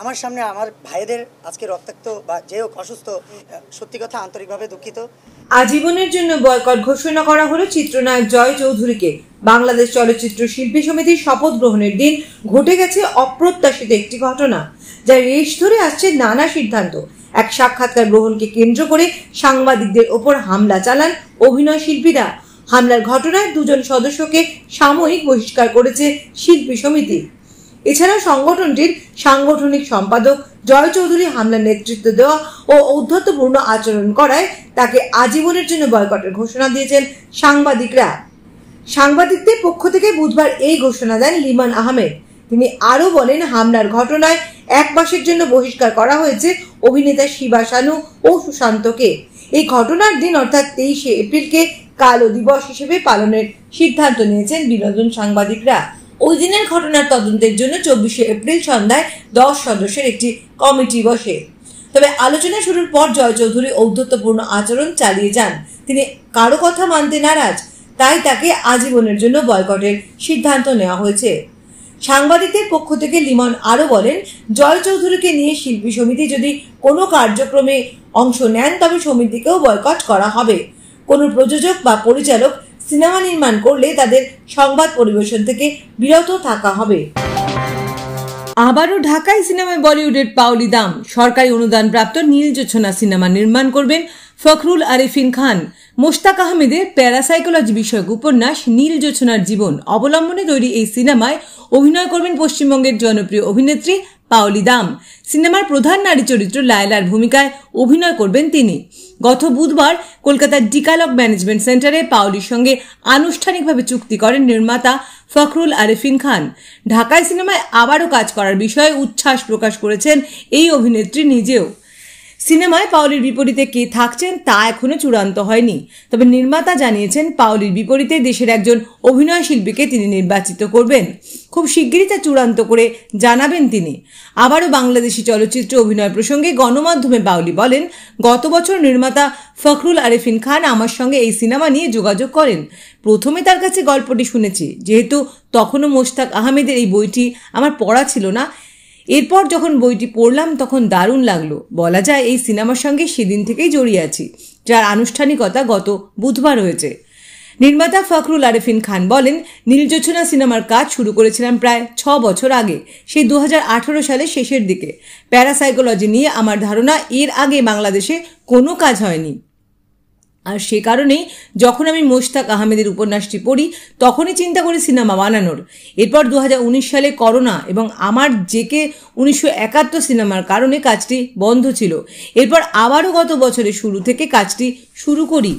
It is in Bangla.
আমার সামনে আমার ভাইদের আজকে রক্তাক্ত বা যে হোক অসুস্থ, সত্যি কথা আন্তরিকভাবে দুঃখিত। আজীবনের জন্য বয়কট ঘোষণা করা হলো চিত্রনায়ক জয় চৌধুরীকে। বাংলাদেশ চলচ্চিত্র শিল্পী সমিতির শপথ গ্রহণের দিন ঘটে গেছে অপ্রত্যাশিত একটি ঘটনা, যা রেশ ধরে আসছে নানা সিদ্ধান্ত। এক সাক্ষাৎকার গ্রহণকে কেন্দ্র করে সাংবাদিকদের ওপর হামলা চালান অভিনয় শিল্পীরা। হামলার ঘটনায় দুজন সদস্যকে সাময়িক বহিষ্কার করেছে শিল্পী সমিতি। এছাড়া সংগঠনটির সাংগঠনিক সম্পাদক জয় চৌধুরী হামলার নেতৃত্ব দেওয়া ও ঔদ্ধত্যপূর্ণ আচরণ করায় তাকে আজীবনের জন্য বয়কটের ঘোষণা দিয়েছেন সাংবাদিকরা। সাংবাদিকদের পক্ষ থেকে বুধবার এই ঘোষণা দেন লিমন আহমেদ। তিনি আরো বলেন, হামলার ঘটনায় 1 মাসের জন্য বহিষ্কার করা হয়েছে অভিনেতা শিবা শানু ও সুশান্তকে। এই ঘটনার দিন অর্থাৎ 23শে এপ্রিলকে কালো দিবস হিসেবে পালনের সিদ্ধান্ত নিয়েছেন বিনোদন সাংবাদিকরা। ওই দিনের ঘটনার তদন্তের জন্য 24শে এপ্রিল সন্ধ্যায় 10 সদস্যের একটি কমিটি বসে। তবে আলোচনা শুরুর পর জয় চৌধুরী ঔদ্ধত্যপূর্ণ আচরণ চালিয়ে যান। তিনি কারো কথা মানতে নারাজ, তাই তাকে আজীবনের জন্য বয়কটের সিদ্ধান্ত নেওয়া হয়েছে। সাংবাদিকদের পক্ষ থেকে লিমন আরো বলেন, জয় চৌধুরীকে নিয়ে শিল্পী সমিতি যদি কোনো কার্যক্রমে অংশ নেন তবে সমিতিকেও বয়কট করা হবে। কোনো প্রযোজক বা পরিচালক সিনেমা নির্মাণ করলে তাদের সংবাদ পরিবেশন থেকে বিরত থাকা হবে। আবারও ঢাকায় সিনেমায় বলিউডের পাওলি দাম। সরকারি অনুদান প্রাপ্ত নীল জোছনা সিনেমা নির্মাণ করবেন ফখরুল আরিফিন খান। মোশতাক আহমেদের প্যারাসাইকোলজি বিষয়ক উপন্যাস নীল জোছনার জীবন অবলম্বনে তৈরি এই সিনেমায় অভিনয় করবেন পশ্চিমবঙ্গের জনপ্রিয় অভিনেত্রী পাওলি দাম। সিনেমার প্রধান নারী চরিত্র লায়লার ভূমিকায় অভিনয় করবেন তিনি। গত বুধবার কলকাতার ডিকালগ ম্যানেজমেন্ট সেন্টারে পাওলির সঙ্গে আনুষ্ঠানিকভাবে চুক্তি করেন নির্মাতা ফখরুল আরিফিন খান। ঢাকায় সিনেমায় আবারও কাজ করার বিষয়ে উচ্ছ্বাস প্রকাশ করেছেন এই অভিনেত্রী নিজেও। সিনেমায় পাওলির বিপরীতে কে থাকছেন তা এখনো চূড়ান্ত হয়নি, তবে নির্মাতা জানিয়েছেন পাওলির বিপরীতে দেশের একজন অভিনয় শিল্পীকে তিনি নির্বাচিত করবেন। খুব শিগগিরই তা চূড়ান্ত করে জানাবেন তিনি। আবারও বাংলাদেশি চলচ্চিত্র অভিনয় প্রসঙ্গে গণমাধ্যমে পাওলি বলেন, গত বছর নির্মাতা ফখরুল আরিফিন খান আমার সঙ্গে এই সিনেমা নিয়ে যোগাযোগ করেন। প্রথমে তার কাছে গল্পটি শুনেছি, যেহেতু তখনও মোশতাক আহমেদের এই বইটি আমার পড়া ছিল না। এরপর যখন বইটি পড়লাম তখন দারুণ লাগলো। বলা যায় এই সিনেমার সঙ্গে সেদিন থেকেই জড়িয়ে আছি, যার আনুষ্ঠানিকতা গত বুধবার হয়েছে। নির্মাতা ফখরুল আরিফিন খান বলেন, নীল জোছনা সিনেমার কাজ শুরু করেছিলাম প্রায় 6 বছর আগে, সেই 2018 সালের শেষের দিকে। প্যারাসাইকোলজি নিয়ে আমার ধারণা এর আগে বাংলাদেশে কোনো কাজ হয়নি, আর সে কারণেই যখন আমি মোশতাক আহমেদের উপন্যাসটি পড়ি তখনই চিন্তা করি সিনেমা বানানোর। এরপর 2019 সালে করোনা এবং আমার জেকে 1971 সিনেমার কারণে কাজটি বন্ধ ছিল। এরপর আবারও গত বছরের শুরু থেকে কাজটি শুরু করি।